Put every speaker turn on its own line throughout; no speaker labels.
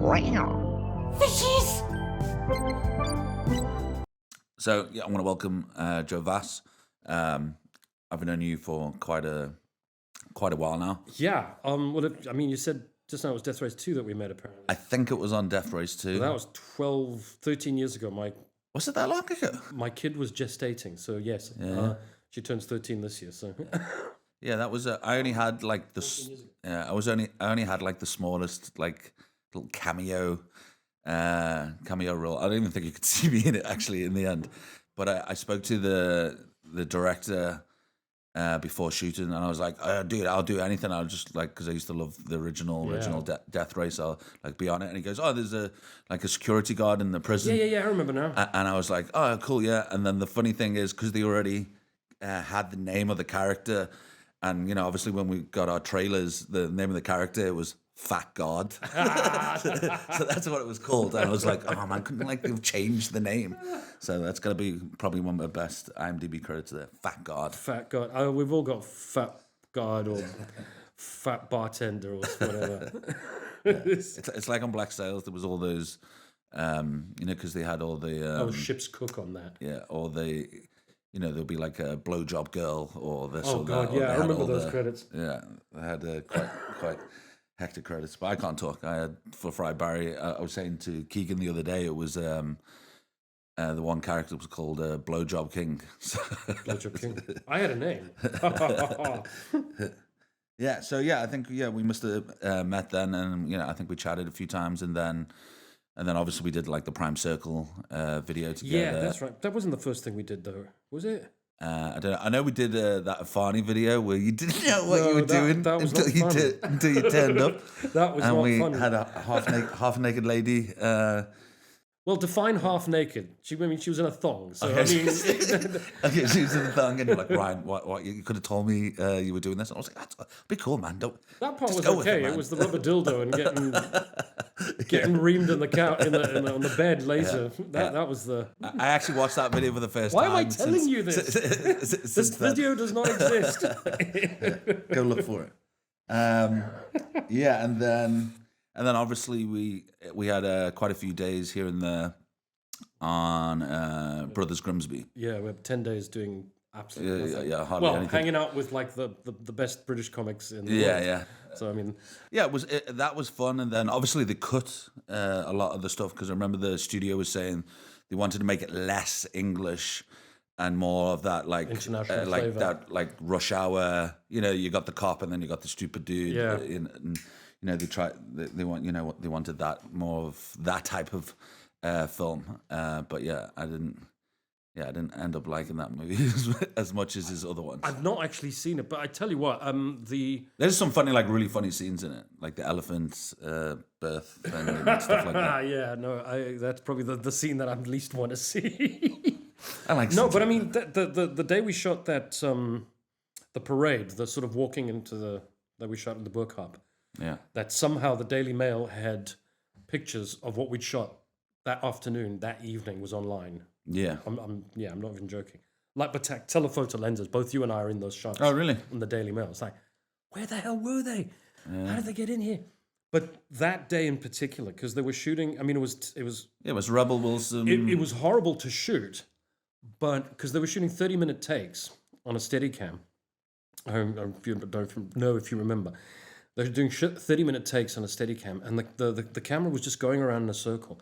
Fishes!
So, yeah, I want to welcome Joe Vaz. I've known you for quite a while now.
Yeah. You said just now it was Death Race 2 that we met, apparently.
I think it was on Death Race 2.
That was 13 years ago.
Was it that long ago?
My kid was gestating, so yes.
Yeah.
She turns 13 this year, so...
Yeah, that was. I only had like the. I only had like the smallest like little cameo role. I don't even think you could see me in it actually in the end. But I spoke to the director before shooting, and I was like, "Dude, I'll do anything. I'll just like because I used to love the original Death Race. I'll like be on it." And he goes, "Oh, there's a security guard in the prison."
Yeah. I remember now.
And I was like, "Oh, cool, yeah." And then the funny thing is because they already had the name of the character. And, you know, obviously when we got our trailers, the name of the character was Fat God. So that's what it was called. And I was like, oh, man, couldn't like they've changed the name. So that's going to be probably one of my best IMDb credits there. Fat God.
Fat God. We've all got Fat God or Fat Bartender or whatever.
It's like on Black Sails, there was all those, because they had all the...
Ship's Cook on that.
Yeah, or the... there'll be like a blowjob girl or this or
God,
that.
I remember those credits.
Yeah, they had quite hectic credits. But I can't talk. I had for Fry Barry. I was saying to Keegan the other day, it was the one character was called Blowjob King.
Blowjob King. I had a name.
Yeah. So I think we must have met then, and I think we chatted a few times, and then obviously we did like the Prime Circle video together.
Yeah, that's right. That wasn't the first thing we did, though, was it?
I don't know. I know we did that Afani video where you didn't know what you were doing
that was
until you turned up.
That was
and
not
we
funny.
had a half naked lady.
Well, define half naked. She was in a thong. So
Okay.
I mean,
Okay, she was in the thong, and you're like, Ryan, what? You could have told me you were doing this. And I was like, that'd be cool, man. Don't.
that part
just
was
go with
okay.
man.
It was the rubber dildo and getting reamed in the couch on the bed later. That was the.
I actually watched that video for the first
Why
time.
am I telling you this? This video does not exist.
Go look for it. And then obviously we had quite a few days here and there on Brothers Grimsby.
Yeah, we have 10 days doing absolutely nothing.
Yeah, hardly anything.
Hanging out with like the best British comics in the world.
Yeah.
So I mean,
that was fun, and then obviously they cut a lot of the stuff because I remember the studio was saying they wanted to make it less English and more of that like
international
like
flavor.
that like Rush Hour. You got the cop and then you got the stupid dude.
Yeah.
And they wanted that more of that type of film. But I didn't end up liking that movie as much as his other ones.
I've not actually seen it, but I tell you what,
There's some funny, like really funny scenes in it, like the elephant's birth thing and stuff like that.
yeah, no, that's probably the scene that I least want to see.
I like
no, but I mean, the day we shot that the parade, the sort of walking into that we shot in the book hub.
Yeah.
That somehow the Daily Mail had pictures of what we'd shot that afternoon, that evening was online.
Yeah.
I'm not even joking. Like, but telephoto lenses, both you and I are in those shots.
Oh, really?
In the Daily Mail. It's like, where the hell were they? How did they get in here? But that day in particular, because they were shooting, I mean, it was
Rebel Wilson.
It was horrible to shoot, but because they were shooting 30-minute takes on a Steadicam. I don't know if you remember. They were doing 30-minute takes on a Steadicam, and the camera was just going around in a circle,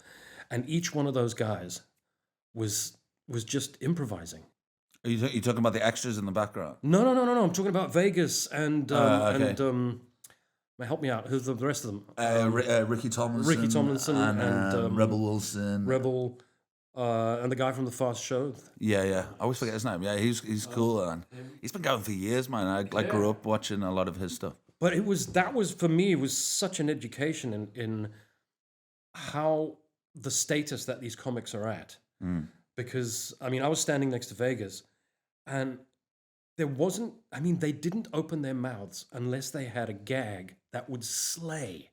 and each one of those guys was just improvising.
Are you talking about the extras in the background?
No. I'm talking about Vegas and help me out. Who's the rest of them?
Ricky Tomlinson. And Rebel Wilson.
Rebel. And the guy from the Fast Show.
Yeah. I always forget his name. Yeah, he's cool, man. He's been going for years, man. I grew up watching a lot of his stuff.
But that was for me. It was such an education in how the status that these comics are at. Because I mean, I was standing next to Vegas, and there wasn't. I mean, they didn't open their mouths unless they had a gag that would slay.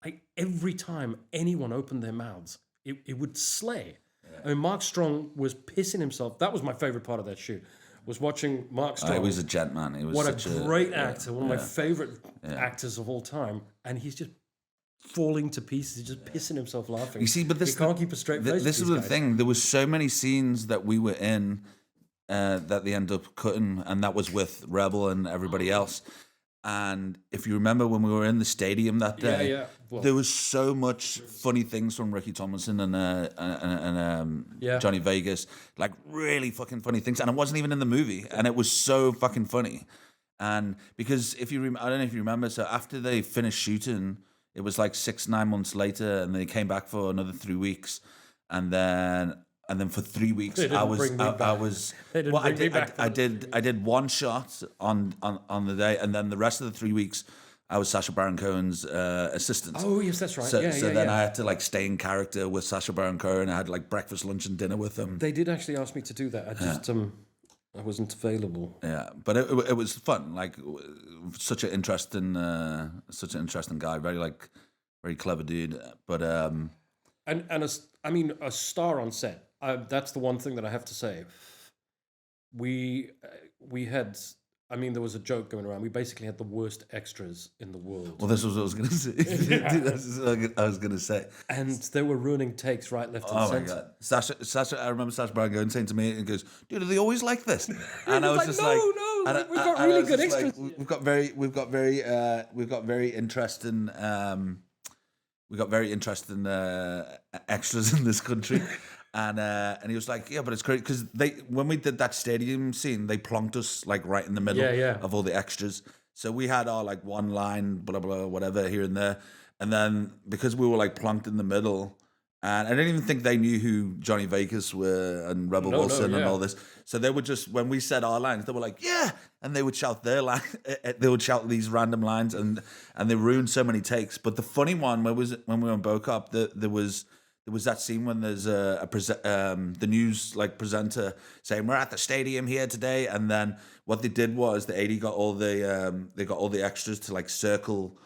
Like every time anyone opened their mouths, it would slay. Yeah. I mean, Mark Strong was pissing himself. That was my favorite part of that shoot. Was watching Mark Strong.
He was a gent, man. He was
what
such
a great actor, one of my favorite actors of all time, and he's just falling to pieces. He's just pissing himself laughing.
You see, but
he can't keep a straight face.
This is the thing. There was so many scenes that we were in that they ended up cutting, and that was with Rebel and everybody else. And if you remember when we were in the stadium that day, there was so much funny things from Ricky Tomlinson and Johnny Vegas, like really fucking funny things. And it wasn't even in the movie, and it was so fucking funny. And because I don't know if you remember, so after they finished shooting, it was like 6-9 months later, and they came back for another 3 weeks, and then for 3 weeks I did one shot on the day, and then the rest of the 3 weeks I was Sacha Baron Cohen's assistant.
Oh yes, that's right.
So then I had to like stay in character with Sacha Baron Cohen. I had like breakfast, lunch, and dinner with him.
They did actually ask me to do that. I just I wasn't available.
Yeah, but it was fun. Like such an interesting guy. Very clever dude. But
a star on set. That's the one thing that I have to say. We had. I mean, there was a joke going around. We basically had the worst extras in the world.
Well, this was what I was going to say. That's what I was going to say.
And they were ruining takes right, left, and centre.
Oh my god, Sacha! I remember Sacha Baron Cohen saying to me, "He goes, dude, are they always like this?" And I was just like,
"No, we've got really good extras.
We've got very interesting extras in this country." And he was like, yeah, but it's great because when we did that stadium scene, they plonked us like right in the middle of all the extras. So we had our like one line, blah blah whatever here and there, and then because we were like plonked in the middle, and I didn't even think they knew who Johnny Vegas were and Rebel Wilson and all this. So they would just, when we said our lines, they were like, yeah, and they would shout their line. They would shout these random lines, and they ruined so many takes. But the funny one when we were in Bocop, there was that scene when there's the news like presenter saying we're at the stadium here today, and then what they did was the AD got all the extras to like circle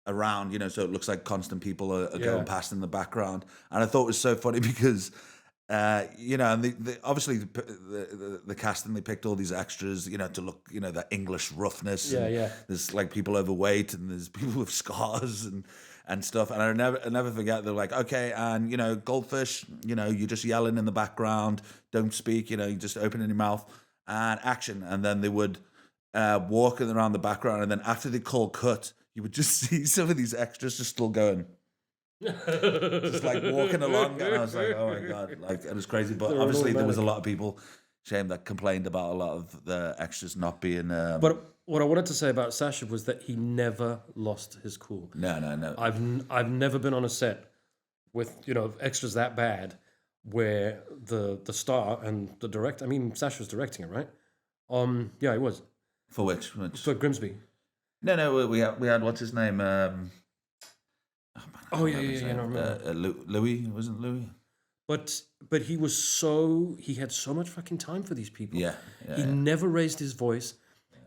around, so it looks like constant people are going past in the background, and I thought it was so funny because and obviously the casting, they picked all these extras, to look, that English roughness. There's like people overweight, and there's people with scars and stuff. And I never forget, they're like, okay, and goldfish, you're just yelling in the background, don't speak, you just opening your mouth and action. And then they would walk around the background, and then after they call cut, you would just see some of these extras just still going. Just like walking along, and I was like, oh my god, like it was crazy. But obviously there was a lot of people, shame, that complained about a lot of the extras not being
But what I wanted to say about Sacha was that he never lost his cool.
No.
I've never been on a set with extras that bad where the star and the director. I mean, Sacha was directing it, right? Yeah, he was.
For which?
For Grimsby.
No. We had what's his name? Louis, wasn't Louis?
But he had so much fucking time for these people. He never raised his voice.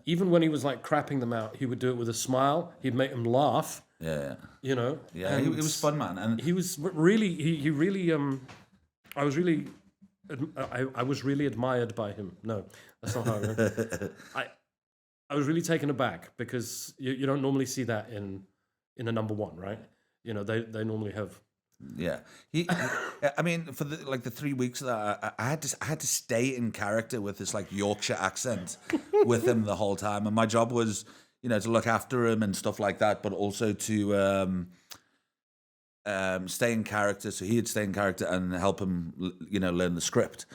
Even when he was like crapping them out, he would do it with a smile. He'd make them laugh.
Yeah.
He
was fun, man. And
he was really, he really, I was really admired by him. No, that's not how I remember. I was really taken aback because you don't normally see that in a number one, right? They normally have.
Yeah, I mean, for the 3 weeks that I had to stay in character with this like Yorkshire accent with him the whole time, and my job was, to look after him and stuff like that, but also to stay in character. So he'd stay in character and help him, learn the script,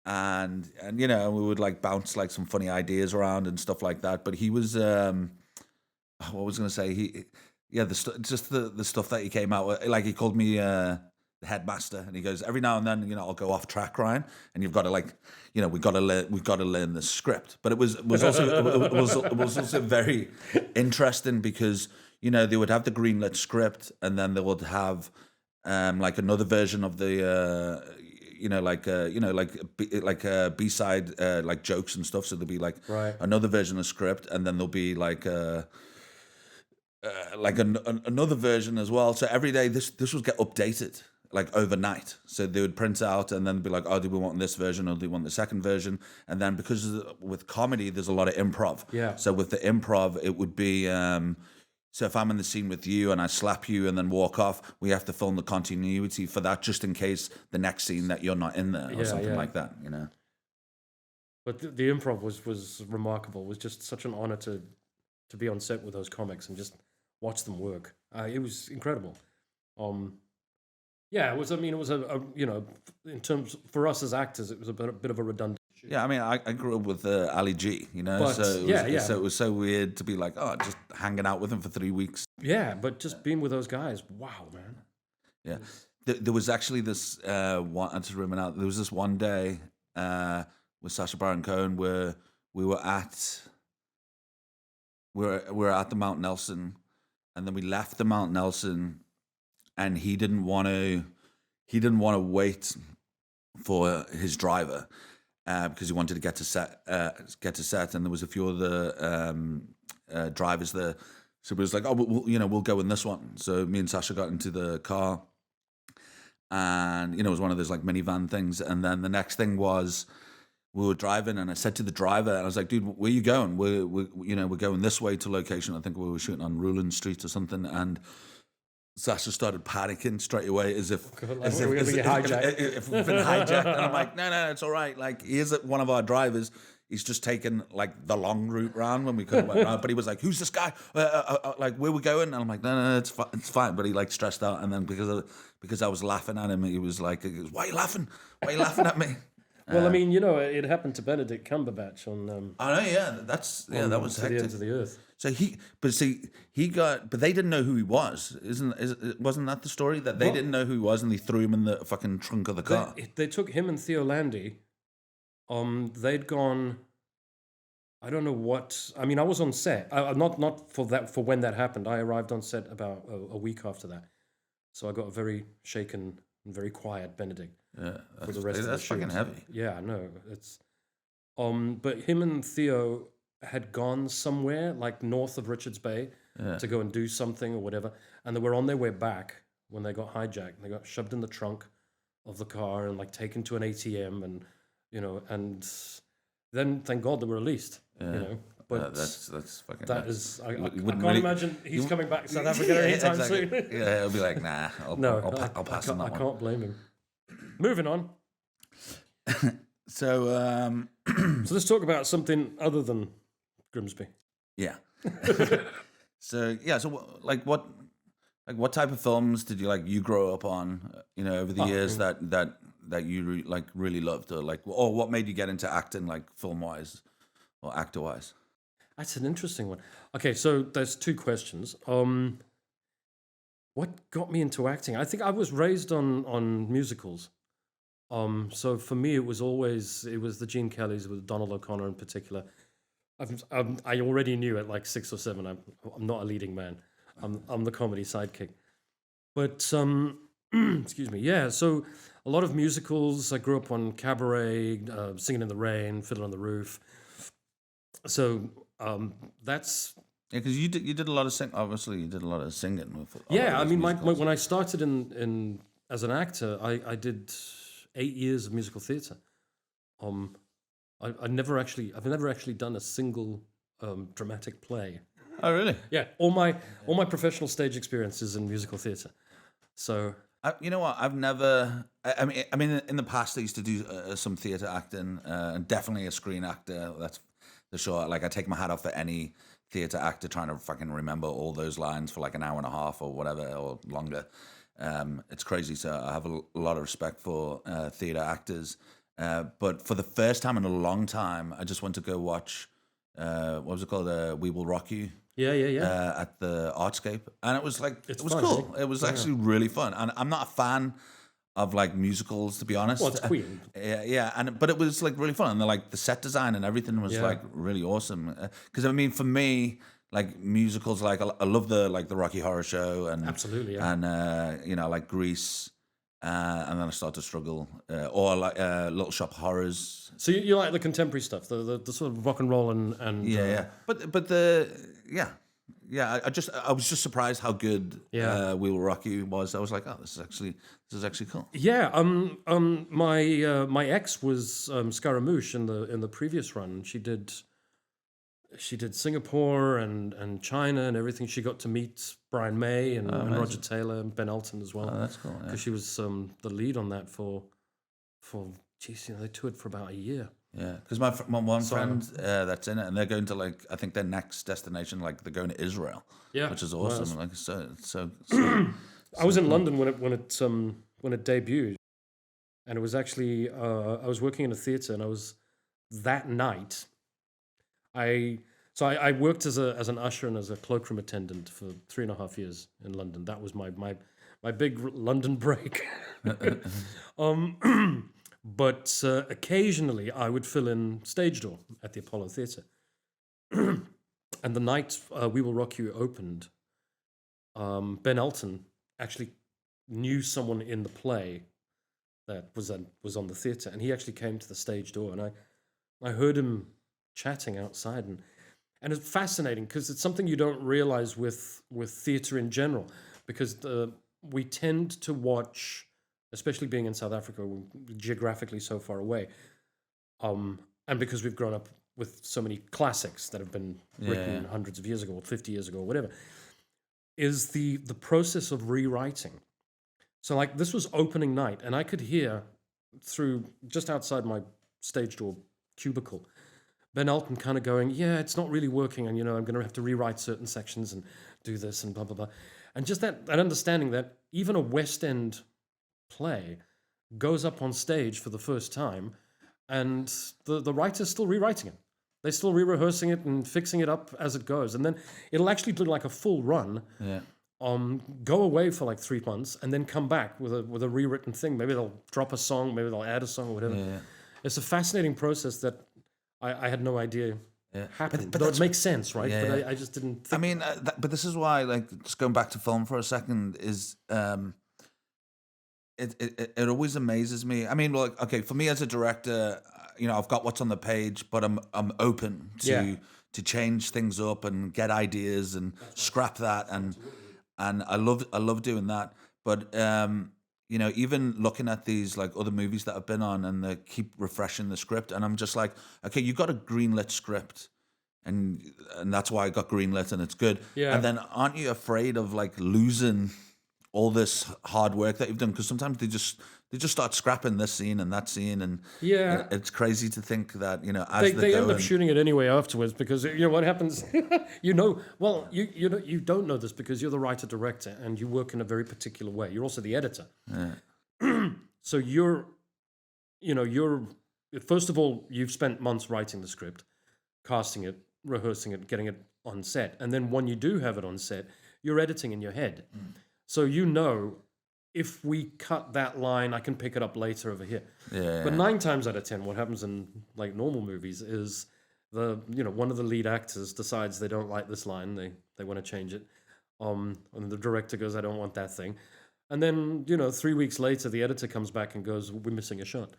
and we would like bounce like some funny ideas around and stuff like that. But he was, what was I going to say? The stuff that he came out with, like he called me the headmaster, and he goes, every now and then, I'll go off track, Ryan, and you've got to like, we've got to learn the script. But it was also very interesting because they would have the greenlit script, and then they would have like another version of the like B-side like jokes and stuff. So there'll be like another version of script, and then there'll be like another version as well. So every day this would get updated like overnight. So they would print out and then be like, oh, do we want this version or do we want the second version? And then because with comedy, there's a lot of improv.
Yeah.
So with the improv, it would be So if I'm in the scene with you and I slap you and then walk off, we have to film the continuity for that, just in case the next scene that you're not in there or
Yeah,
something
yeah.
like that. You know.
But the improv was remarkable. It was just such an honor to be on set with those comics and just watch them work. It was incredible. Yeah, it was. I mean, it was a you know, in terms for us as actors, it was a bit of a redundant.
Yeah, I mean, I grew up with Ali G, you know,
But,
so it was,
yeah.
so it was so weird to be like, oh, just hanging out with him for 3 weeks.
Yeah, but just being with those guys, wow, man.
Yeah, there was actually this one. I just remember now. There was this one day with Sacha Baron Cohen where we were at the Mount Nelson, and then we left the Mount Nelson, and he didn't want to wait for his driver. Because he wanted to get to set, and there was a few other drivers there. So it was like, oh, we'll go in this one. So me and Sasha got into the car, and it was one of those like minivan things. And then the next thing was we were driving, and I said to the driver, and I was like, dude, where you going? We're going this way to location. I think we were shooting on Ruland Street or something, and Sasha started panicking straight away as if
we've been hijacked.
If we've been hijacked. And I'm like, no, it's all right. Like, he is one of our drivers. He's just taken like the long route round when we could have went round. But he was like, who's this guy? Like, where we going? And I'm like, no, it's fine. But he like stressed out. And then because I was laughing at him, he was like, why are you laughing? Why are you laughing at me?
Well, I mean, it happened to Benedict Cumberbatch on.
I know, yeah. That was
To
hectic.
the Ends of the Earth.
So but they didn't know who he was. Wasn't that the story? That they didn't know who he was and they threw him in the fucking trunk of the car.
They took him and Theo Landy. They'd gone. I don't know what. I mean, I was on set. Not for that. For when that happened, I arrived on set about a week after that. So I got a very shaken and very quiet Benedict.
Yeah,
for the rest of the shoot.
fucking heavy.
Yeah, I know. It's. But him and Theo had gone somewhere like north of Richards Bay to go and do something or whatever, and they were on their way back when they got hijacked. They got shoved in the trunk of the car and like taken to an ATM, and and then thank God they were released. But
that's fucking.
That is, I can't
really
imagine he's coming back to South Africa anytime soon.
Yeah, he'll be like, nah. I'll pass on that one.
I can't blame him. Moving on.
So
so let's talk about something other than Grimsby.
Yeah. So what type of films did you grow up on? Over the years that you really loved, or what made you get into acting, like film wise or actor wise?
That's an interesting one. Okay, so there's two questions. What got me into acting? I think I was raised on musicals. So for me, it was the Gene Kellys with Donald O'Connor in particular. I already knew at like 6 or 7. I'm not a leading man. I'm the comedy sidekick. But excuse me. Yeah. So a lot of musicals. I grew up on Cabaret, Singing in the Rain, Fiddler on the Roof. So that's.
Yeah, because you did a lot of singing. Obviously, you did a lot of singing. With
I mean, when I started in as an actor, I did 8 years of musical theatre. I've never actually done a single dramatic play.
Oh, really?
Yeah, all my professional stage experiences in musical theatre. So
you know what? I've never. I mean, in the past, I used to do some theatre acting, and definitely a screen actor. That's for sure. Like, I take my hat off for any theatre actor trying to fucking remember all those lines for like an hour and a half or whatever or longer. It's crazy. So I have a lot of respect for theatre actors. But for the first time in a long time, I just went to go watch, what was it called? We Will Rock You.
Yeah.
At the Artscape. And it was like, it was
fun,
cool. It was actually really fun. And I'm not a fan of like musicals, to be honest.
Well, it's Queen.
But it was like really fun. And the set design and everything was like really awesome. Because I mean, for me, like musicals, like I love the Rocky Horror Show and
absolutely,
and like Grease, and then I start to struggle, or like Little Shop Horrors.
So you like the contemporary stuff, the sort of rock and roll and
I was just surprised how good We Will Rock You was. I was like, oh, this is actually cool.
Yeah, my ex was Scaramouche in the previous run. She did she did Singapore and China and everything. She got to meet Brian May and Roger Taylor and Ben Elton as well.
Oh, that's cool.
Because she was the lead on that for geez, they toured for about a year.
Yeah, because my one friend that's in it, and they're going to like, I think their next destination, like they're going to Israel.
Yeah,
which is awesome. Like so.
I was in London when it debuted, and it was actually I was working in a theater, and I was that night. I worked as an usher and as a cloakroom attendant for 3.5 years in London. That was my big London break. But occasionally I would fill in stage door at the Apollo Theatre. And the night We Will Rock You opened, Ben Elton actually knew someone in the play that was on the theatre, and he actually came to the stage door, and I heard him chatting outside, and it's fascinating because it's something you don't realize with theatre in general, because we tend to watch, especially being in South Africa, we're geographically so far away, and because we've grown up with so many classics that have been written hundreds of years ago, or 50 years ago, or whatever, is the process of rewriting. So like this was opening night, and I could hear through just outside my stage door cubicle, Ben Elton kind of going, yeah, it's not really working, and I'm going to have to rewrite certain sections and do this and blah, blah, blah. And just that understanding that even a West End play goes up on stage for the first time, and the writer's still rewriting it. They're still re-rehearsing it and fixing it up as it goes. And then it'll actually do like a full run, go away for like 3 months, and then come back with a rewritten thing. Maybe they'll drop a song, maybe they'll add a song or whatever. Yeah. It's a fascinating process that I had no idea happened. But it makes sense, right?
Yeah,
but I just didn't think.
I mean, but this is why, like, just going back to film for a second, is it always amazes me. I mean, like, okay, for me as a director, I've got what's on the page, but I'm open to change things up and get ideas and scrap that, and I love doing that. But even looking at these like other movies that I've been on, and they keep refreshing the script, and I'm just like, okay, you got a greenlit script, and that's why I got greenlit, and it's good. Yeah. And then aren't you afraid of like losing all this hard work that you've done? Because sometimes they just start scrapping this scene and that scene, and it's crazy to think that as
they end up shooting it anyway afterwards, because what happens. you don't know this because you're the writer director and you work in a very particular way. You're also the editor. Yeah. So you're first of all, you've spent months writing the script, casting it, rehearsing it, getting it on set, and then when you do have it on set, you're editing in your head. So if we cut that line, I can pick it up later over here. Yeah. But 9 times out of 10, what happens in like normal movies is one of the lead actors decides they don't like this line, they want to change it, and the director goes, I don't want that thing, and then 3 weeks later, the editor comes back and goes, we're missing a shot.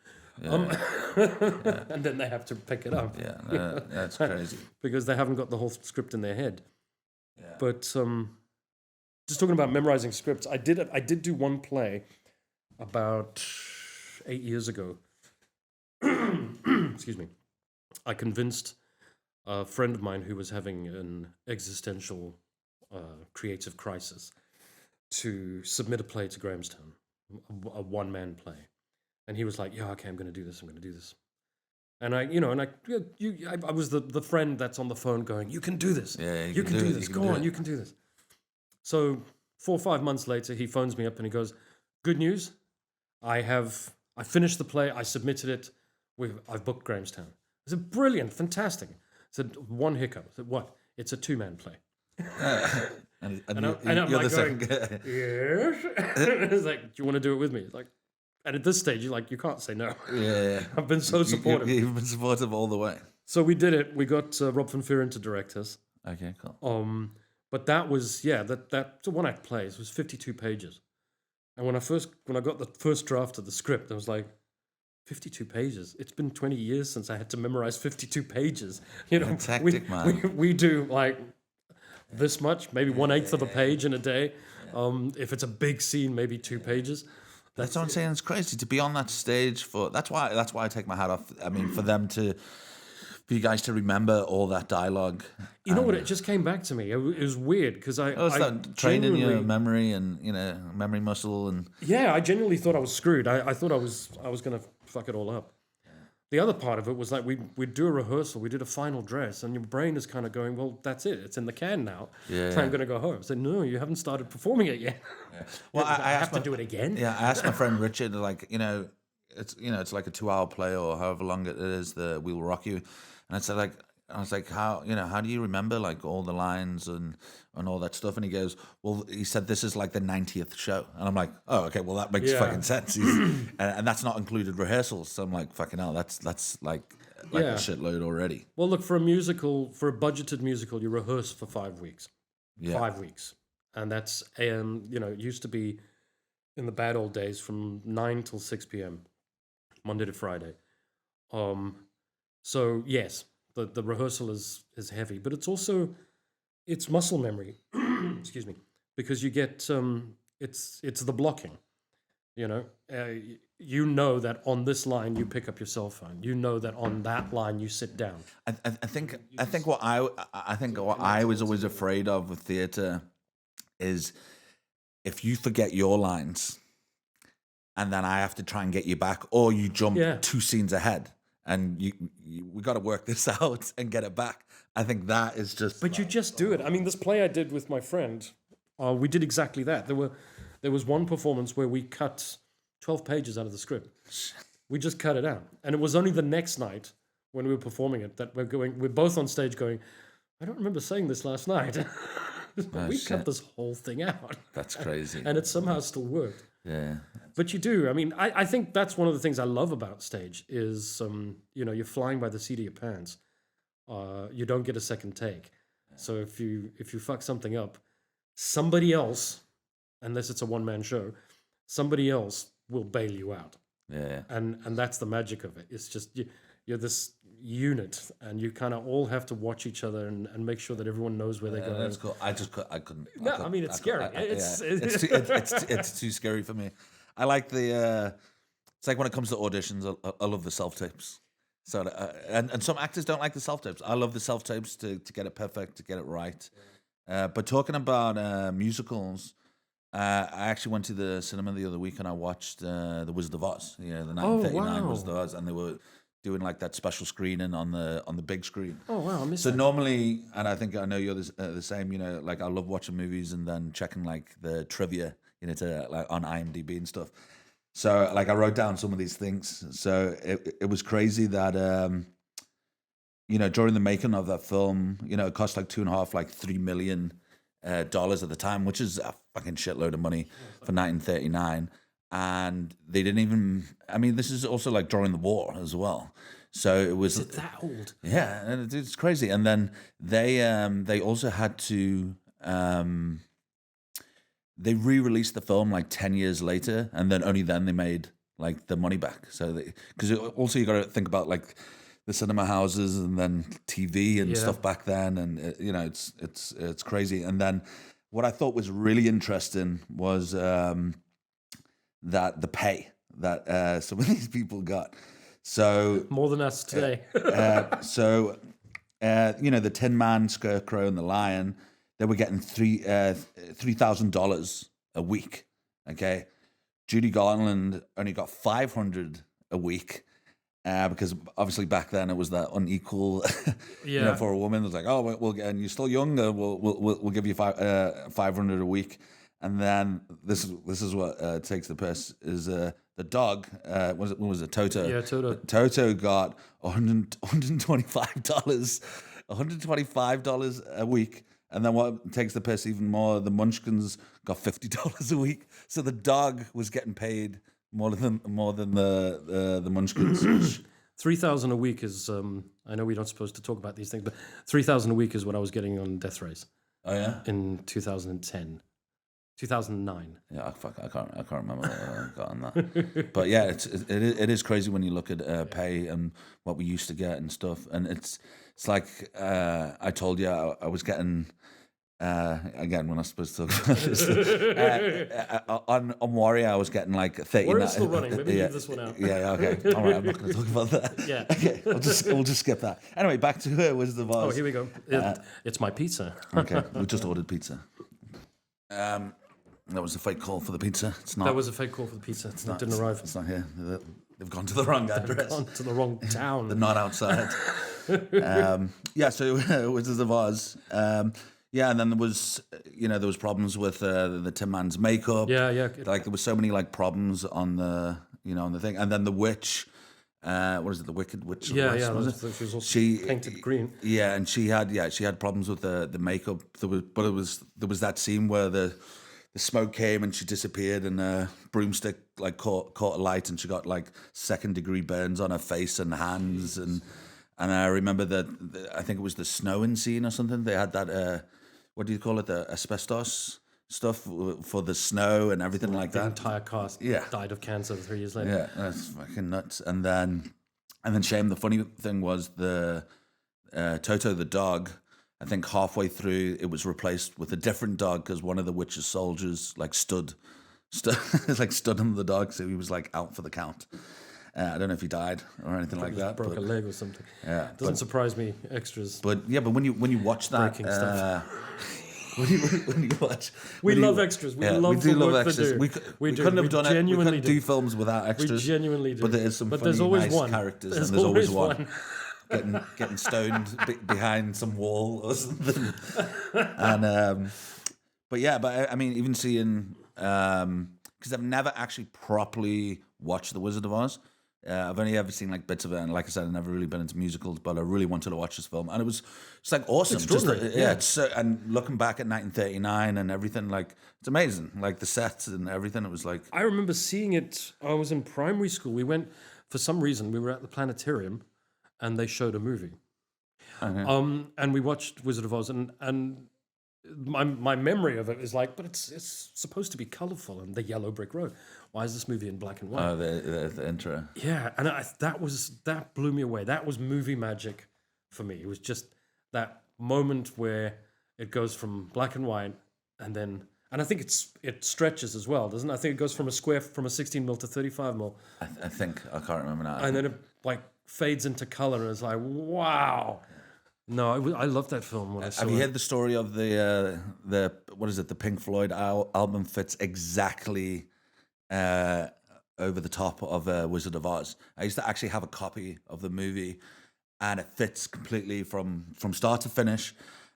And then they have to pick it up.
Yeah, that's crazy
because they haven't got the whole script in their head. Yeah. But just talking about memorizing scripts, I did do one play about 8 years ago. Excuse me. I convinced a friend of mine who was having an existential creative crisis to submit a play to Grahamstown, a one-man play. And he was like, yeah, okay, I'm going to do this. And I was the friend that's on the phone going, you can do this. Yeah, you can do this. Go on, you can do this. So 4 or 5 months later, he phones me up and he goes, good news, I finished the play, I submitted it, I've booked Grahamstown. I said, brilliant, fantastic. I said, one hiccup. I said, what? It's a 2-man play.
and I'm
like
going,
yes. It's like, do you want to do it with me? It's like, and at this stage, you can't say no. Yeah. I've been so supportive.
You've been supportive all the way.
So we did it. We got Rob van Vuuren to direct us.
Okay, cool.
But that was, that one-act play. It was 52 pages. And when I got the first draft of the script, I was like, 52 pages? It's been 20 years since I had to memorize 52 pages.
It's hectic, man.
We do like this much, maybe 1/8 of a page in a day. If it's a big scene, maybe 2 pages.
That's what I'm saying. It's crazy to be on that stage for. That's why I take my hat off. I mean, for for you guys to remember all that dialogue.
You know what? It just came back to me. It was weird because I
That training your
genuinely-
memory and memory muscle and
Yeah, I genuinely thought I was screwed. I thought I was going to fuck it all up. The other part of it was like we'd do a rehearsal, we did a final dress, and your brain is kind of going, well, that's it. It's in the can now.
Yeah.
So I'm going to go home. I said, no, you haven't started performing it yet.
well,
I have to do it again.
Yeah, I asked my friend Richard, like, it's like a 2-hour play or however long it is, the We'll Rock You. And I was like, how do you remember like all the lines and all that stuff? And he goes, well, he said, this is like the 90th show. And I'm like, oh, okay, well, that makes fucking sense. And that's not included rehearsals. So I'm like, fucking hell, that's like a shitload already.
Well, look, for a budgeted musical, you rehearse for 5 weeks.
Yeah.
5 weeks. And that's, it used to be in the bad old days from 9 till 6 p.m., Monday to Friday. So, yes, the rehearsal is heavy, but it's muscle memory. Excuse me. Because you get, it's the blocking, you know that on this line you pick up your cell phone. You know that on that line you sit down.
I think what I was always afraid of with theatre is if you forget your lines and then I have to try and get you back, or you jump 2 scenes ahead and we got to work this out and get it back. I think that is just.
But you just do it. I mean, this play I did with my friend, we did exactly that. There was one performance where we cut 12 pages out of the script. We just cut it out, and it was only the next night when we were performing it that we're both on stage going, I don't remember saying this last night. We cut this whole thing out.
That's crazy.
And it somehow still worked.
Yeah.
But you do. I mean, I think that's one of the things I love about stage is, you're flying by the seat of your pants. You don't get a second take. So if you fuck something up, somebody else, unless it's a one-man show, somebody else will bail you out.
Yeah.
And that's the magic of it. It's just you're this unit, and you kind of all have to watch each other and make sure that everyone knows where they're going.
That's cool. I couldn't.
No, I mean, it's scary.
It's too scary for me. I like the. It's like when it comes to auditions, I love the self tapes. So and some actors don't like the self tapes. I love the self tapes to get it perfect, to get it right. But talking about musicals, I actually went to the cinema the other week and I watched The Wizard of Oz. The 1939 Wizard of Oz, and they were doing like that special screening on the big screen.
Oh wow, I missed
So
that.
normally, and I think I know you're the same. Like I love watching movies and then checking like the trivia, to like on IMDb and stuff. So like I wrote down some of these things. So it was crazy that during the making of that film, it cost like $2.5, $3 million at the time, which is a fucking shitload of money for 1939. And they didn't even. I mean, this is also like during the war as well. So it was.
Is it that old?
Yeah, and it's crazy. And then they also had to. They re-released the film like 10 years later, and then only then they made like the money back. So because also you got to think about like the cinema houses and then TV and stuff back then, and it's crazy. And then what I thought was really interesting was. That the pay that some of these people got. So
More than us today.
the Tin Man, Scarecrow, and the Lion, they were getting $3,000 a week. Okay, Judy Garland only got $500 a week. Because obviously back then it was that unequal, for a woman. It was like, oh, we'll get, and you're still young, we'll give you $500 a week. And then this is what takes the piss is the dog. What was it? Toto.
Yeah, Toto.
Toto got $125 a week. And then what takes the piss even more? The Munchkins got $50 a week. So the dog was getting paid more than the Munchkins.
3,000 a week is. I know we're not supposed to talk about these things, but 3,000 a week is what I was getting on Death Race.
Oh yeah.
In 2010. 2009.
Yeah, I can't remember what I got on that. But yeah, it is crazy when you look at pay and what we used to get and stuff. And it's like I told you, I was getting Again, we're not supposed to talk about this. On Warrior, I was getting like 30.
Warrior's still running. Maybe leave this one out.
Yeah, okay. All right, I'm not going to talk about that.
Yeah.
Okay, we'll just skip that. Anyway, back to Wizard of Oz.
Oh, here we go. It's my pizza.
Okay, we just ordered pizza. That was a fake call for the pizza. It's not.
That was a fake call for the pizza. It didn't arrive.
It's not here. They've gone to the wrong address.
Gone to the wrong town.
They're not outside. So Wizards of Oz. And then there was problems with the Tin Man's makeup.
Yeah.
Like there was so many like problems on the on the thing, and then the witch. What is it? The Wicked Witch. Of the West, was it?
She was also painted green.
Yeah, and she had problems with the makeup. There was that scene where the smoke came and she disappeared, and a broomstick like caught alight, and she got like 2nd-degree burns on her face and hands, and I remember that I think it was the snowing scene or something. They had that what do you call it? The asbestos stuff for the snow and everything like that.
The entire cast died of cancer 3 years later.
Yeah, that's fucking nuts. And then shame. The funny thing was the Toto the dog. I think halfway through it was replaced with a different dog because one of the witch's soldiers like stood on the dog, so he was like out for the count. I don't know if he died or anything like that.
Broke a leg or something.
Yeah,
doesn't surprise me. Extras.
But when you watch that,
breaking stuff.
when you watch,
we love extras. We love
do
the
love
work
extras.
they do.
We couldn't have done it. We couldn't do films without
We
extras.
genuinely do.
But there is some funny,
there's always
nice
one.
characters,
There's
and there's always
one.
getting stoned behind some wall or something. And but I mean, even seeing because I've never actually properly watched The Wizard of Oz. I've only ever seen like bits of it, and like I said, I've never really been into musicals, but I really wanted to watch this film, and it's like awesome.
Extraordinary,
It's so, and looking back at 1939 and everything, like it's amazing. Like the sets and everything, it was like
I remember seeing it. I was in primary school. We went for some reason. We were at the planetarium, and they showed a movie. And we watched Wizard of Oz, and my memory of it is like, but it's supposed to be colorful and the yellow brick road. Why is this movie in black and white?
oh the intro.
Yeah, and that blew me away. That was movie magic for me. It was just that moment where it goes from black and white, and I think it stretches as well, doesn't it? I think it goes from a 16 mil to 35 mil.
I think I can't remember now.
And then it like fades into color, and it's like, wow. No, I love that film. When I saw
Have you
it.
heard the story of the what is it? The Pink Floyd album fits exactly over the top of Wizard of Oz. I used to actually have a copy of the movie, and it fits completely from start to finish.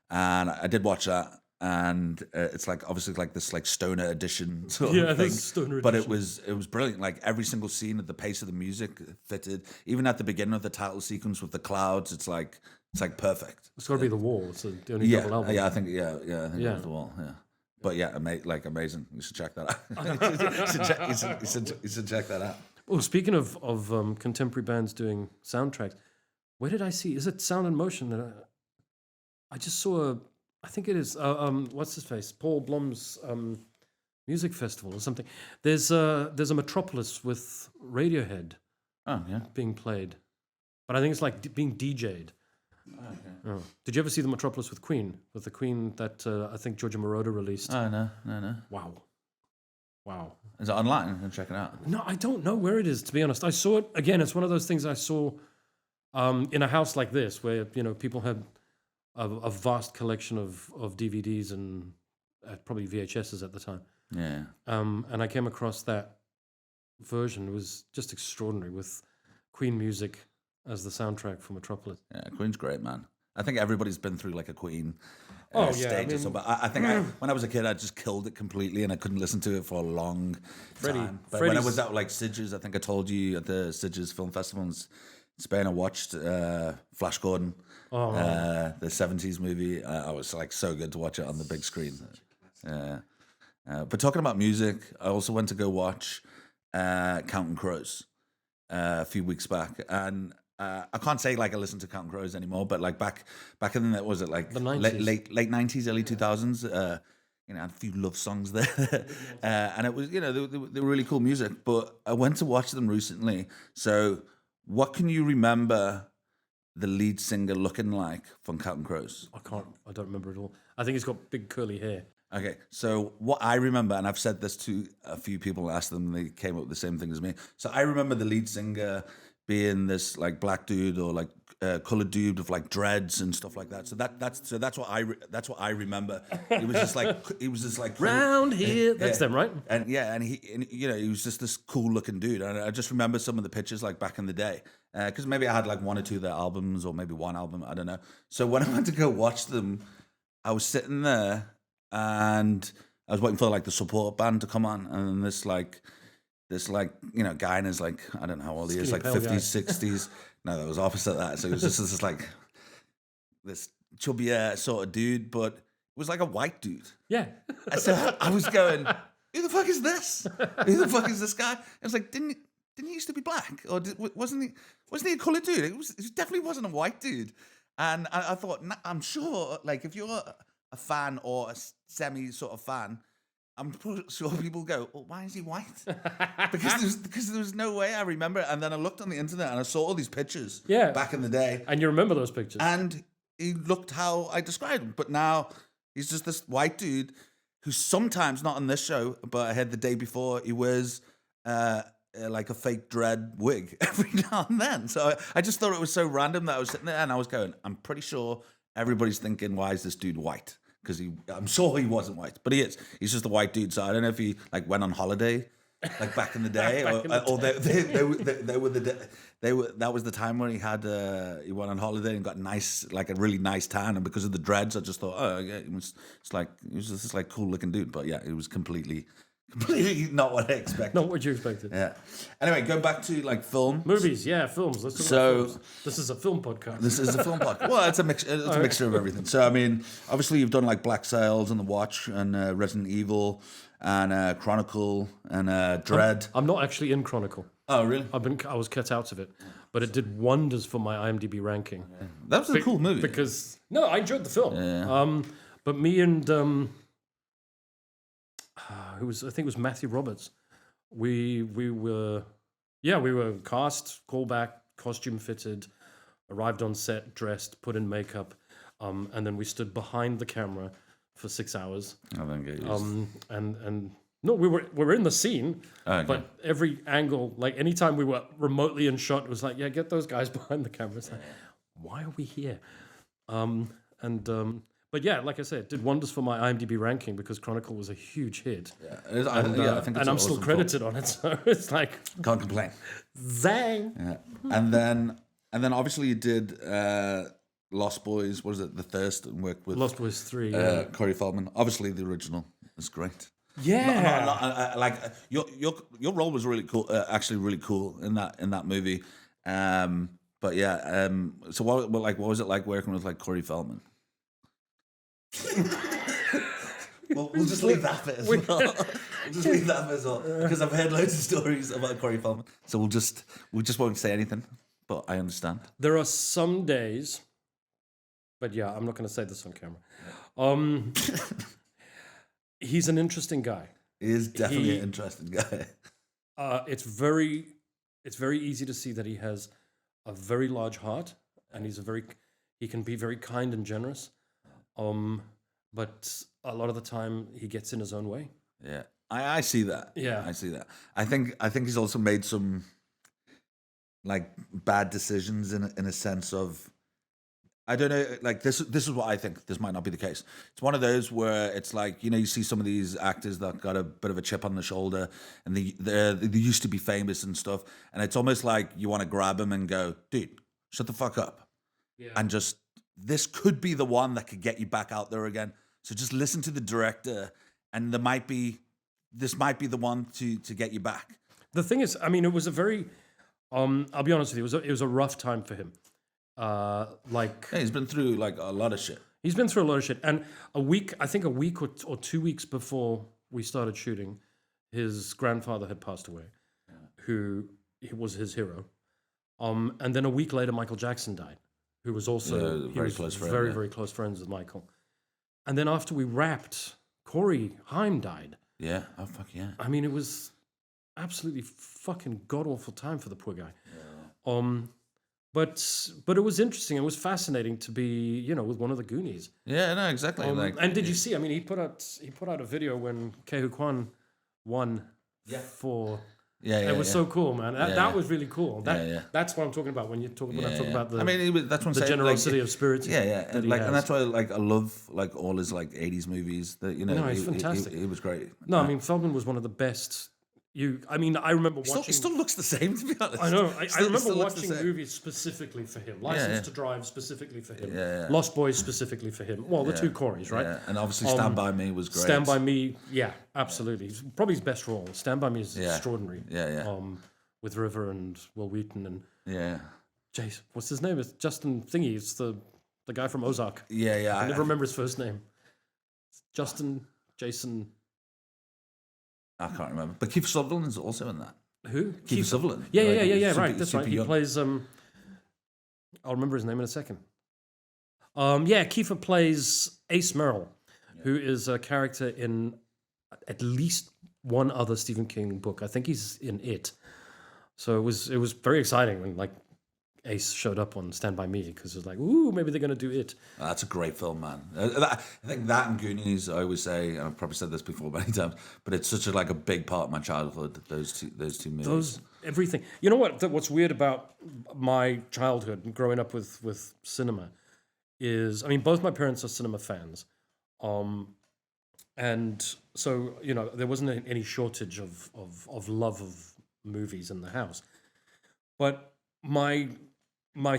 And I did watch that, and it's like obviously like this like stoner edition sort of thing.
stoner
But
edition.
it was brilliant. Like every single scene at the pace of the music fitted. Even at the beginning of the title sequence with the clouds, it's like perfect.
It's got to be The Wall. It's the only
Yeah,
double album.
I think it was The Wall. Yeah, but yeah, amazing. You should check that out. you should check that out.
Oh, speaking of contemporary bands doing soundtracks, where did I see? Is it Sound and Motion that I just saw? I think it is. What's his face? Paul Blom's music festival or something. There's a Metropolis with Radiohead
Oh yeah.
being played, but I think it's like being DJ'd.
Okay.
Oh. Did you ever see the Metropolis with Queen? With the Queen that I think Giorgio Moroder released.
Oh no.
Wow.
Is it online? I'm check it out.
No, I don't know where it is, to be honest. I saw it, again, it's one of those things I saw in a house like this where, people had a vast collection of DVDs and probably VHSs at the time.
Yeah.
And I came across that version. It was just extraordinary with Queen music as the soundtrack for Metropolis.
Yeah, Queen's great, man. I think everybody's been through like a Queen
I
stage or
mean,
so. But I think when I was a kid, I just killed it completely, and I couldn't listen to it for a long time. But when I was at like Sidge's, I think I told you at the Sidge's Film Festival in Spain, I watched Flash Gordon, the 70s movie. I was like so good to watch it on the big screen. But talking about music, I also went to go watch Counting Crows a few weeks back, and I can't say like I listen to Counting Crows anymore, but like back in the, was it like
the 90s.
late 90s, early 2000s, a few love songs there, and it was, they were really cool music. But I went to watch them recently. So what can you remember the lead singer looking like from Counting Crows?
I don't remember it all. I think he's got big curly hair.
Okay, so what I remember, and I've said this to a few people and asked them, they came up with the same thing as me. So I remember the lead singer being this like black dude or like colored dude with like dreads and stuff like that. So that's what I remember. It was just like
Round here, that's them, right?
And he was just this cool looking dude. And I just remember some of the pictures like back in the day, because maybe I had like one or two of their albums or maybe one album, I don't know. So when I went to go watch them, I was sitting there and I was waiting for like the support band to come on, and then this guy in his like, I don't know how old he is, like 50s, 60s. No, that was opposite that. So it was just this like this chubby sort of dude, but it was like a white dude.
Yeah.
So I was going, who the fuck is this? Who the fuck is this guy? I was like, didn't he used to be black, or wasn't he a colored dude? It definitely wasn't a white dude. And I thought, I'm sure, like if you're a fan or a semi sort of fan, I'm sure people go, well, why is he white? because there was no way I remember it. And then I looked on the internet and I saw all these pictures back in the day.
And you remember those pictures.
And he looked how I described him. But now he's just this white dude who's sometimes not on this show, but I heard the day before he wears like a fake dread wig every now and then. So I just thought it was so random that I was sitting there and I was going, I'm pretty sure everybody's thinking, why is this dude white? Because I'm sure he wasn't white, but he is. He's just a white dude. So I don't know if he like went on holiday, like back in the day, or they were. That was the time when he went on holiday and got a really nice tan, and because of the dreads, I just thought, oh yeah, he was just this like cool looking dude. But yeah, it was completely not what I expected.
Not what you expected.
Yeah. Anyway, go back to like film.
Movies, films. Let's talk about films. This is a film podcast.
This is a film podcast. Well, it's a mixture of everything. So, I mean, obviously you've done like Black Sails and The Watch and Resident Evil and Chronicle and Dread.
I'm not actually in Chronicle.
Oh, really?
I was cut out of it, but it did wonders for my IMDb ranking.
Yeah. That was a cool movie.
Because I enjoyed the film.
Yeah.
But me and I think it was Matthew Roberts. We were cast, callback, costume fitted, arrived on set, dressed, put in makeup, and then we stood behind the camera for 6 hours.
I don't get used.
And no, we were in the scene, but every angle, like anytime we were remotely in shot, it was like, get those guys behind the camera. It's like, why are we here? But yeah, like I said, it did wonders for my IMDb ranking because Chronicle was a huge hit.
Yeah, I think
and I'm still credited on it, so it's like
can't complain.
Zang.
Yeah. And then obviously you did Lost Boys. What is it? The Thirst, and worked with
Lost Boys 3.
Corey Feldman. Obviously the original is great.
Yeah.
Like your role was really cool. Actually, really cool in that movie. But yeah. So what was it like working with like Corey Feldman? Well, we'll just leave that bit as well. We'll just leave that bit as well because I've heard loads of stories about Corey Feldman. So we just won't say anything. But I understand.
There are some days, but yeah, I'm not going to say this on camera. He's an interesting guy.
He is definitely an interesting guy.
It's very easy to see that he has a very large heart, and he can be very kind and generous. But a lot of the time he gets in his own way.
Yeah, I see that.
Yeah,
I see that. I think he's also made some like bad decisions in a sense of, I don't know, like this is what I think. This might not be the case. It's one of those where it's like, you see some of these actors that got a bit of a chip on the shoulder and they used to be famous and stuff, and it's almost like you want to grab them and go, dude, shut the fuck up.
Yeah.
And just, this could be the one that could get you back out there again. So just listen to the director, and this might be the one to get you back.
The thing is, I mean, it was a very, I'll be honest with you, it was a rough time for him.
Yeah, he's been through like a lot of shit.
He's been through a lot of shit. And a week or 2 weeks before we started shooting, his grandfather had passed away, who was his hero. And then a week later, Michael Jackson died, who was also very close friends with Michael. And then after we wrapped, Corey Haim died.
Yeah. Oh, fuck yeah.
I mean, it was absolutely fucking god-awful time for the poor guy. Yeah. but it was interesting. It was fascinating to be, with one of the Goonies.
Yeah, no, exactly.
And did you see? I mean, he put out a video when Ke Huy Quan won for.
Yeah,
it was so cool, man. That was really cool. That's what I'm talking about when I'm talking about the.
I mean, that's what I'm saying.
Generosity of spirit.
Yeah. And that's why I love all his 80s movies. That
No, he's fantastic.
He was great.
No, I mean Feldman was one of the best. I remember watching.
He still looks the same, to be honest.
I know. I remember watching movies specifically for him. License to Drive specifically for him. Lost Boys specifically for him. Well, the two Corys, right?
Yeah. And obviously Stand By Me was great.
Stand By Me, yeah, absolutely. Probably his best role. Stand By Me is extraordinary.
Yeah.
With River and Will Wheaton and Jason. What's his name? It's Justin Thingy. It's the guy from Ozark.
Yeah.
I never remember his first name. It's Jason.
I can't remember. But Kiefer Sutherland's also in that.
Who?
Kiefer Sutherland.
Yeah, right. That's right. He plays. I'll remember his name in a second. Kiefer plays Ace Merrill, who is a character in at least one other Stephen King book. I think he's in It. So it was very exciting when Ace showed up on Stand By Me, because it was like, ooh, maybe they're going to do It.
That's a great film, man. I think that and Goonies, I always say, and I've probably said this before many times, but it's such a big part of my childhood, those two movies.
Everything. You know what? What's weird about my childhood and growing up with cinema is, I mean, both my parents are cinema fans. And so, there wasn't any shortage of love of movies in the house. But my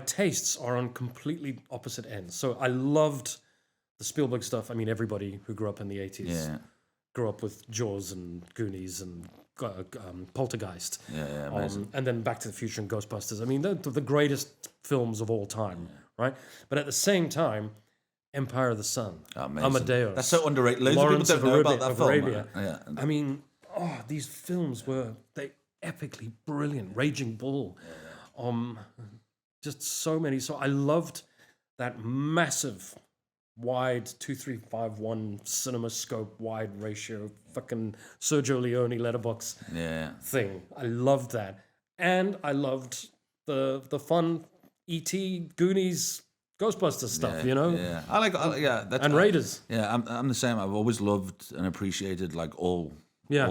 tastes are on completely opposite ends. So I loved the Spielberg stuff. I mean, everybody who grew up in the 80s grew up with Jaws and Goonies and Poltergeist.
Yeah, amazing.
And then Back to the Future and Ghostbusters. I mean, they're the greatest films of all time, right? But at the same time, Empire of the Sun, Amadeus.
That's so underrated. Loads
Lawrence
of people don't know about that film.
Arabia.
Yeah.
I mean, these films were epically brilliant. Raging Bull. Just so many. So I loved that massive, wide 2351 CinemaScope wide ratio fucking Sergio Leone letterbox thing. I loved that, and I loved the fun E.T., Goonies, Ghostbusters stuff.
Yeah,
and Raiders.
Yeah, I'm the same. I've always loved and appreciated all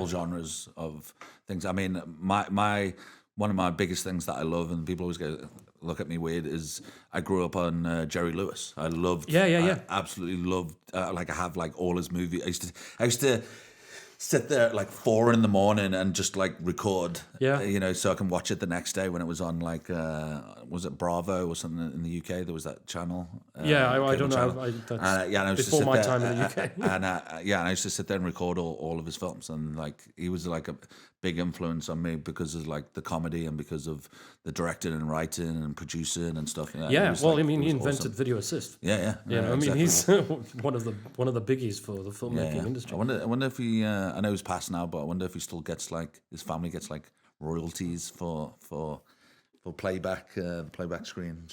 genres of things. I mean, my one of my biggest things that I love, and people always look at me weird, is I grew up on Jerry Lewis. I loved, I absolutely loved. I have all his movies. I used to sit there at 4 a.m. and just record. So I can watch it the next day when it was on was it Bravo or something in the UK? There was that channel.
I don't know.
And I used
before
to sit
my
there,
time in the UK.
and I used to sit there and record all of his films, and he was a big influence on me because of the comedy and because of the directing and writing and producing and stuff.
He invented awesome. Video assist.
Exactly.
He's one of the biggies for the filmmaking industry.
I wonder if he. I know he's passed now, but I wonder if he still gets his family gets royalties for playback, the playback screen.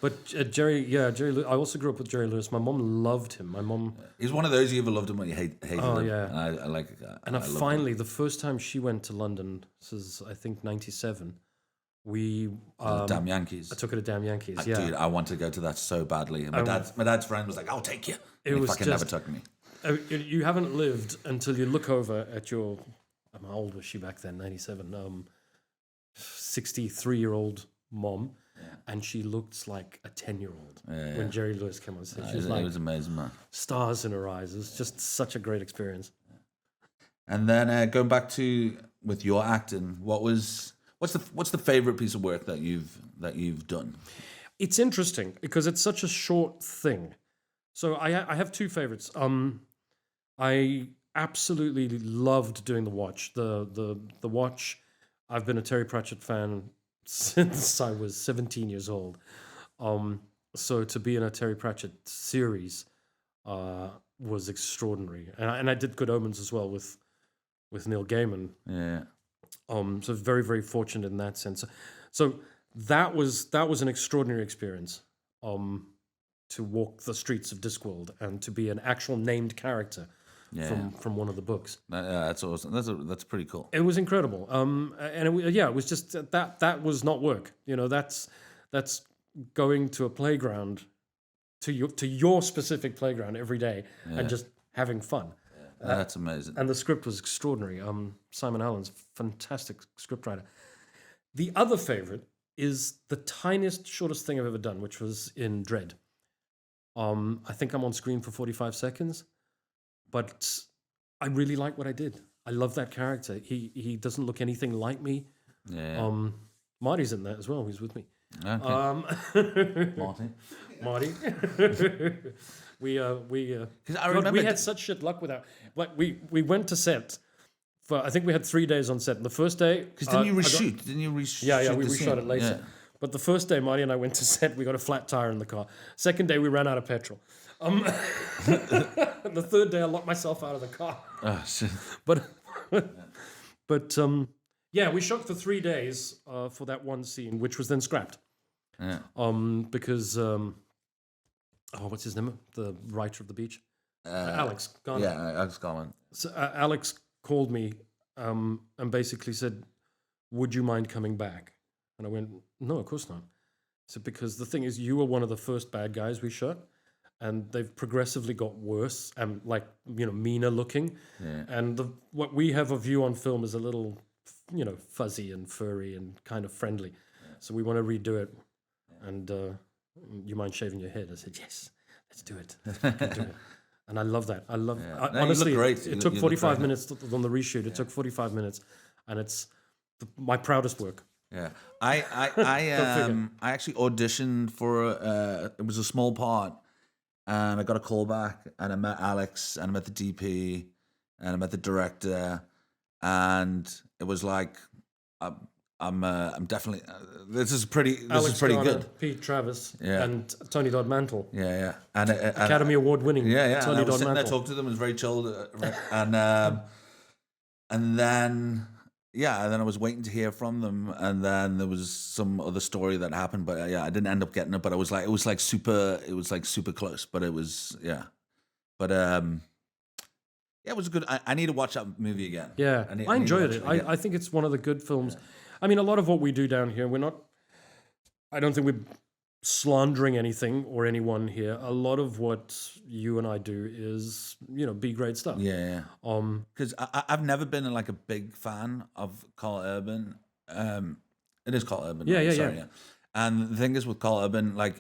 But Jerry Lewis, I also grew up with Jerry Lewis. My mom loved him. My mom.
He's one of those you either loved him or you hated him.
Yeah.
And I
finally, the first time she went to London, this is I think '97. We
Damn Yankees.
I took her to Damn Yankees.
Dude, I wanted to go to that so badly. And my dad's friend was like, "I'll take you." And he fucking never took me.
You haven't lived until you look over at your. How old was she back then? 97. 63-year-old mom. And she looked like a 10-year-old when Jerry Lewis came on stage. She was
it was amazing, man.
Stars in her eyes. It was just such a great experience.
And then going back to with your acting, what's the favorite piece of work that you've done?
It's interesting because it's such a short thing. So I have two favorites. I absolutely loved doing The Watch. The Watch. I've been a Terry Pratchett fan since I was 17 years old. So to be in a Terry Pratchett series was extraordinary. And I did Good Omens as well with Neil Gaiman.
Yeah.
So very, very fortunate in that sense. So that was an extraordinary experience. To walk the streets of Discworld and to be an actual named character from one of the books.
That's awesome. That's pretty cool.
It was incredible. And it was just that was not work. That's going to a playground, to your specific playground every day, and just having fun.
That's amazing.
And the script was extraordinary. Simon Allen's fantastic scriptwriter. The other favorite is the tiniest, shortest thing I've ever done, which was in Dread. I think I'm on screen for 45 seconds, but I really like what I did. I love that character. He doesn't look anything like me.
Yeah.
Marty's in that as well. He's with me.
Okay.
Marty. we
I remember
we had such shit luck with that. Like we went to set for, I think we had 3 days on set. And the first day,
Because didn't you reshoot? Didn't you reshoot?
yeah, we
the
reshot
scene?
it later.
Yeah.
But the first day, Marty and I went to set. We got a flat tire in the car. Second day, we ran out of petrol. The third day, I locked myself out of the car.
Oh, shit.
But yeah, we shot for 3 days for that one scene, which was then scrapped.
Yeah.
Because what's his name? The writer of The Beach, Alex Garland.
Yeah, Alex Garland.
So Alex called me and basically said, "Would you mind coming back?" And I went, "No, of course not." So because the thing is, you were one of the first bad guys we shot, and they've progressively got worse and meaner looking.
Yeah.
And what we have a view on film is a little, fuzzy and furry and kind of friendly. Yeah. So we want to redo it. Yeah. And you mind shaving your head? I said, yes, let's do it. Do it. And I love that. I love honestly.
You look great.
It took 45 minutes on the reshoot. It took 45 minutes, and it's my proudest work.
Yeah, I actually auditioned for it was a small part, and I got a call back, and I met Alex, and I met the DP, and I met the director, and it was like, I'm definitely this is pretty
Garner,
good.
Pete Travis, and Tony Dodd Mantle.
Yeah, and
Academy Award winning.
Yeah.
Tony
and I was
Dodd
sitting there
Mantle.
talking to them. It was very chilled, and then. Yeah, and then I was waiting to hear from them, and then there was some other story that happened, but I didn't end up getting it. But it was like super close. But it was but it was good. I need to watch that movie again.
Yeah, I enjoyed it. I think it's one of the good films. Yeah. I mean, a lot of what we do down here, I don't think we're slandering anything or anyone here. A lot of what you and I do is, B grade stuff.
Yeah. Because I've never been a big fan of Carl Urban. It is Carl Urban.
Yeah,
right?
yeah,
Sorry,
yeah.
And the thing is with Carl Urban, I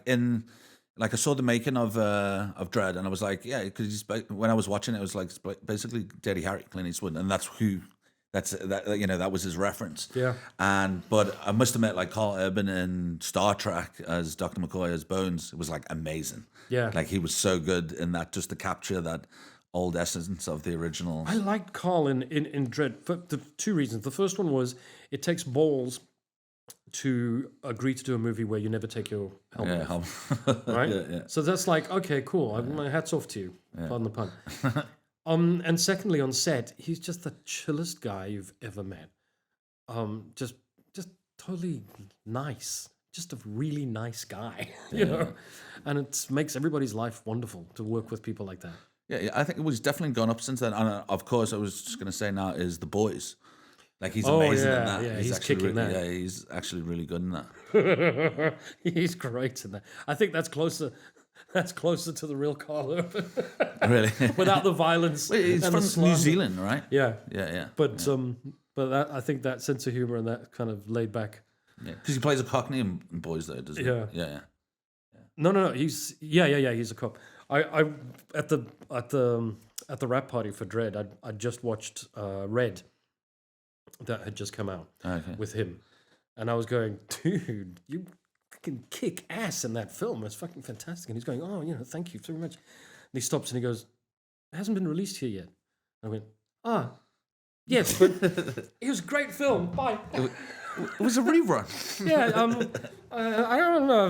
saw the making of Dread, and I was like, yeah, because when I was watching it, it was basically Dirty Harry, Clint Eastwood, and that's who. That was his reference.
Yeah.
But I must admit, Carl Urban in Star Trek as Dr. McCoy as Bones, it was amazing.
Yeah.
He was so good in that, just to capture that old essence of the originals.
I liked Carl in Dread for the two reasons. The first one was it takes balls to agree to do a movie where you never take your helmet off. Right?
Yeah.
So that's okay, cool. My hat's off to you. Yeah. Pardon the pun. And secondly, on set, he's just the chillest guy you've ever met. Just totally nice. Just a really nice guy, you know? And it makes everybody's life wonderful to work with people like that.
Yeah, I think it was definitely gone up since then. And of course, I was just going to say now is The Boys. He's amazing in that.
Yeah, he's kicking that.
Yeah, he's actually really good in that.
He's great in that. I think that's closer to the real Carl Urban.
Really?
Without the violence.
Wait, he's from New Zealand, right?
Yeah.
Yeah.
But that, I think that sense of humor and that kind of laid back.
Yeah, because he plays a Cockney in Boys, though, doesn't he? Yeah.
No. He's He's a cop. I at the rap party for Dread, I just watched Red, that had just come out with him, and I was going, dude, you fucking kick ass in that film. It's fucking fantastic. And he's going, oh, thank you very much. And he stops and he goes, it hasn't been released here yet. I went, yes, but it was a great film. Bye.
It was a rerun.
Yeah, I don't know.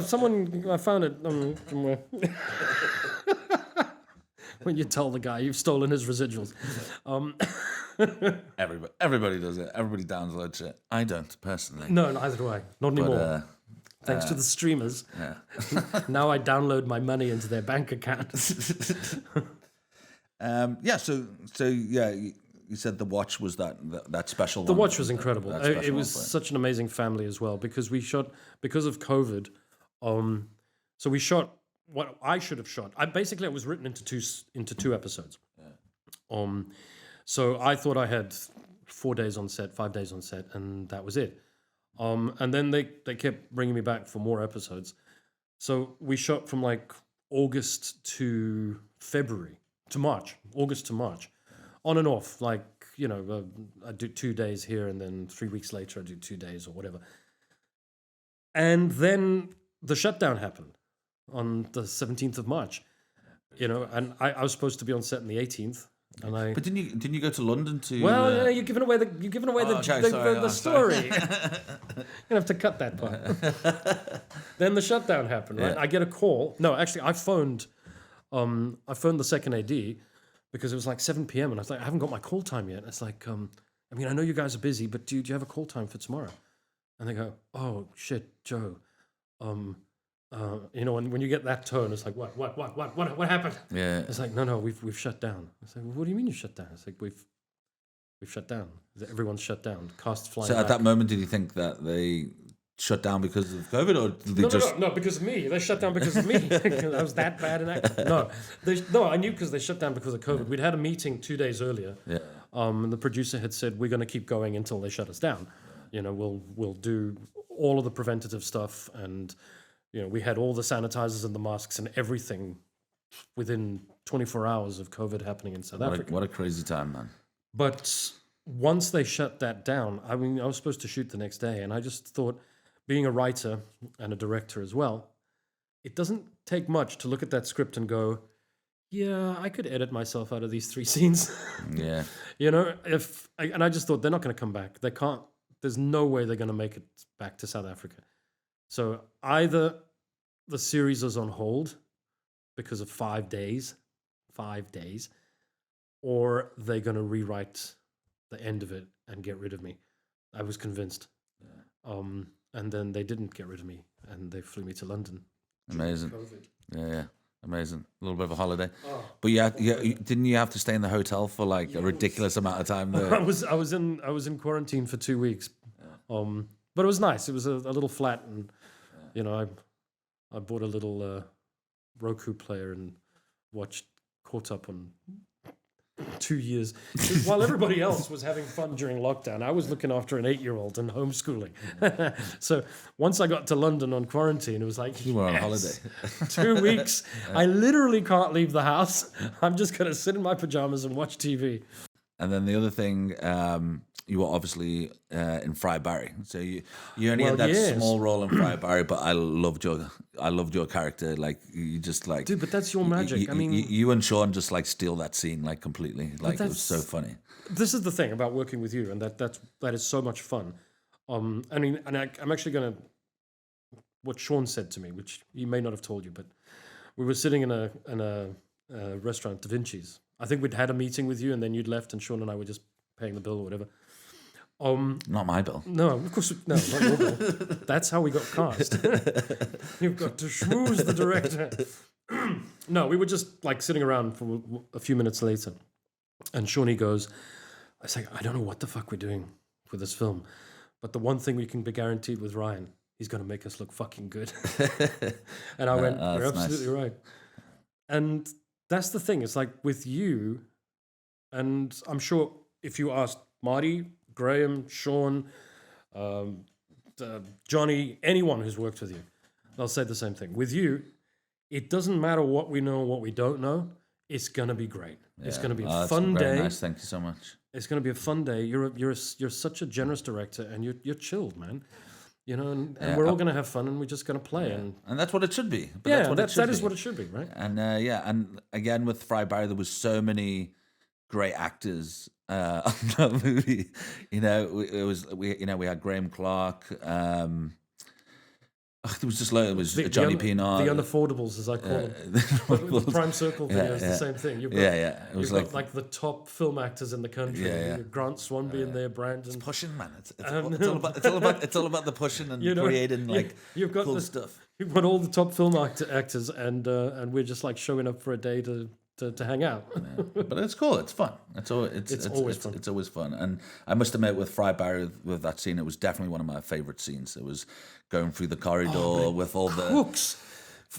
I found it somewhere. When you tell the guy you've stolen his residuals.
Everybody does it. Everybody downloads it. I don't, personally.
No, neither do I. Not anymore. Thanks to the streamers.
Yeah.
Now I download my money into their bank account.
You said The Watch was that special one.
The Watch was incredible. It was
one,
such an amazing family as well, because we shot, because of COVID, So we shot what I should have shot. I was written into two episodes. So I thought I had 4 days on set, 5 days on set, and that was it. And then they kept bringing me back for more episodes. So we shot from like August to February to March, August to March, on and off. Like, I do 2 days here, and then 3 weeks later I do 2 days or whatever. And then the shutdown happened on the 17th of March, and I was supposed to be on set on the 18th.
But didn't you go to London to?
Well, you're giving away the story. You're gonna have to cut that part. Then the shutdown happened. Right?
Yeah.
I get a call. No, actually, I phoned the second AD because it was like 7 p.m. and I was like, I haven't got my call time yet. It's like, I know you guys are busy, but do you have a call time for tomorrow? And they go, oh shit, Joe. When you get that tone, it's like, what happened?
Yeah.
It's like, no, we've shut down. It's like, what do you mean you shut down? It's like, we've shut down. Everyone's shut down. Cast flying.
So at that moment, did you think that they shut down because of COVID, or did they
No, because of me. They shut down because of me. I was that bad in acting. No, I knew because they shut down because of COVID. We'd had a meeting 2 days earlier.
Yeah.
And the producer had said, we're going to keep going until they shut us down. We'll do all of the preventative stuff, and we had all the sanitizers and the masks and everything within 24 hours of COVID happening in South Africa.
What a crazy time, man.
But once they shut that down, I was supposed to shoot the next day, and I just thought, being a writer and a director as well, it doesn't take much to look at that script and go, yeah, I could edit myself out of these 3 scenes.
Yeah.
And I just thought, they're not going to come back. They can't. There's no way they're going to make it back to South Africa. So either the series is on hold because of 5 days, or they're going to rewrite the end of it and get rid of me. I was convinced. Yeah. And then they didn't get rid of me, and they flew me to London.
Amazing. Yeah. Amazing. A little bit of a holiday.
Oh.
But didn't you have to stay in the hotel for like a ridiculous amount of time there?
I was in quarantine for 2 weeks. But it was nice. It was a little flat, and I bought a little Roku player and caught up on 2 years. While everybody else was having fun during lockdown, I was looking after an 8-year-old and homeschooling. So once I got to London on quarantine, it was like,
you were on holiday.
2 weeks. I literally can't leave the house. I'm just going to sit in my pajamas and watch TV.
And then the other thing, you were obviously in Fry Barry, so you only had that small role in Fry Barry, but I loved your character. Like, you just like,
dude, but that's your magic.
You and Sean just like steal that scene like completely. Like, it was so funny.
This is the thing about working with you, and that is so much fun. I'm actually going to what Sean said to me, which he may not have told you, but we were sitting in a restaurant, Da Vinci's. I think we'd had a meeting with you, and then you'd left, and Sean and I were just paying the bill or whatever.
Not my bill.
No, of course, no, not your bill. That's how we got cast. You've got to schmooze the director. No, we were just like sitting around for a few minutes later, and Shawnee goes, I was like, I don't know what the fuck we're doing with this film, but the one thing we can be guaranteed with Ryan, he's going to make us look fucking good. And I went, you're absolutely right. And that's the thing. It's like with you, and I'm sure if you asked Marty, Graham, Sean, Johnny, anyone who's worked with you, they'll say the same thing. With you, it doesn't matter what we know or what we don't know. It's going to be great. Yeah. It's going to be a fun day.
Nice. Thank you so much.
It's going to be a fun day. You're such a generous director, and you're chilled, man. And we're all going to have fun, and we're just going to play.
Yeah. And that's what it should be.
But that is what it should be, right?
And and again with Fry Barry, there was so many great actors on that movie. We had Graham Clark. There was just it was Johnny Pienaar.
The unaffordables, as I call them. The Prime Circle video is the same thing. You've got,
It was
like the top film actors in the country. Grant Swanby in there, Brandon.
It's pushing, man. It's all about the pushing and creating
you've got
cool stuff.
You've got all the top film actors, and we're just like showing up for a day to to hang out.
But it's cool. It's fun. It's always fun. It's always fun. And I must admit, with Fry Barry, with that scene, it was definitely one of my favorite scenes. It was going through the corridor with all
Cooks.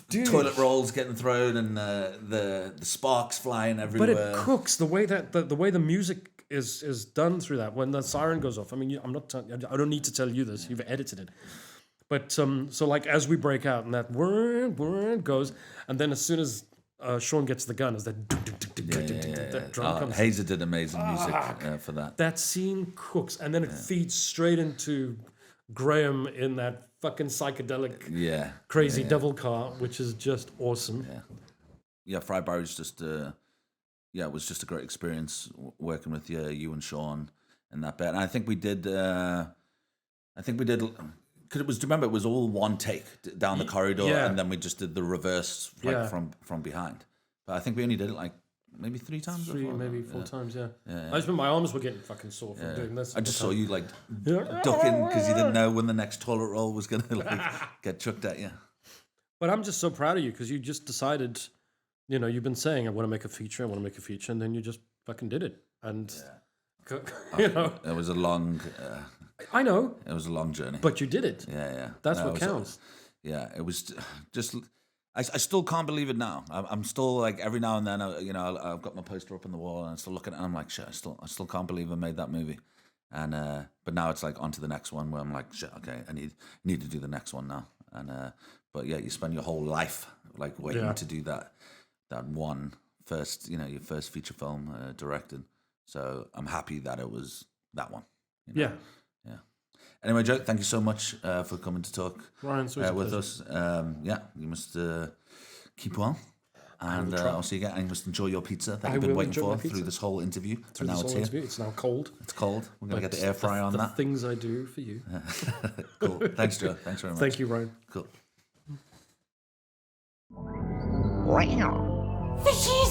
the toilet rolls getting thrown and the sparks flying everywhere.
But it cooks the way that the way the music is done through that when the siren goes off. I mean, I don't need to tell you this. You've edited it. But so like as we break out and that word goes, and then as soon as Sean gets the gun, as that drum comes.
Hazer did amazing music for that.
That scene cooks, and then it feeds straight into Graham in that fucking psychedelic, crazy devil car, which is just awesome.
Yeah, Fry Barry's just it was just a great experience working with you and Sean and that bit. And I think we did. Because it was, remember, it was all one take down the corridor, and then we just did the reverse from behind. But I think we only did it like maybe 3 times.
Maybe 4 times, I just remember my arms were getting fucking sore from doing this.
I just saw you like ducking because you didn't know when the next toilet roll was going to like get chucked at you.
But I'm just so proud of you because you just decided, you've been saying, I want to make a feature, and then you just fucking did it. And,
It was a long...
I know.
It was a long journey.
But you did it.
Yeah.
That's what counts.
It was just... I still can't believe it now. I'm still like, every now and then, I've got my poster up on the wall and I'm still looking at it and I'm like, shit, I still can't believe I made that movie. And but now it's like on to the next one where I'm like, shit, okay, I need to do the next one now. And but yeah, you spend your whole life like waiting to do that one first, your first feature film directed. So I'm happy that it was that one.
Yeah.
Anyway, Joe, thank you so much for coming to talk with us. You must keep well. And I'll see you again. And you must enjoy your pizza that you've been waiting for through this whole interview.
It's now cold.
It's cold. We're going to get the air fryer on that.
The things I do for you.
Cool. Thanks, Joe. Thanks very much.
Thank you, Ryan.
Cool.
Wow. This is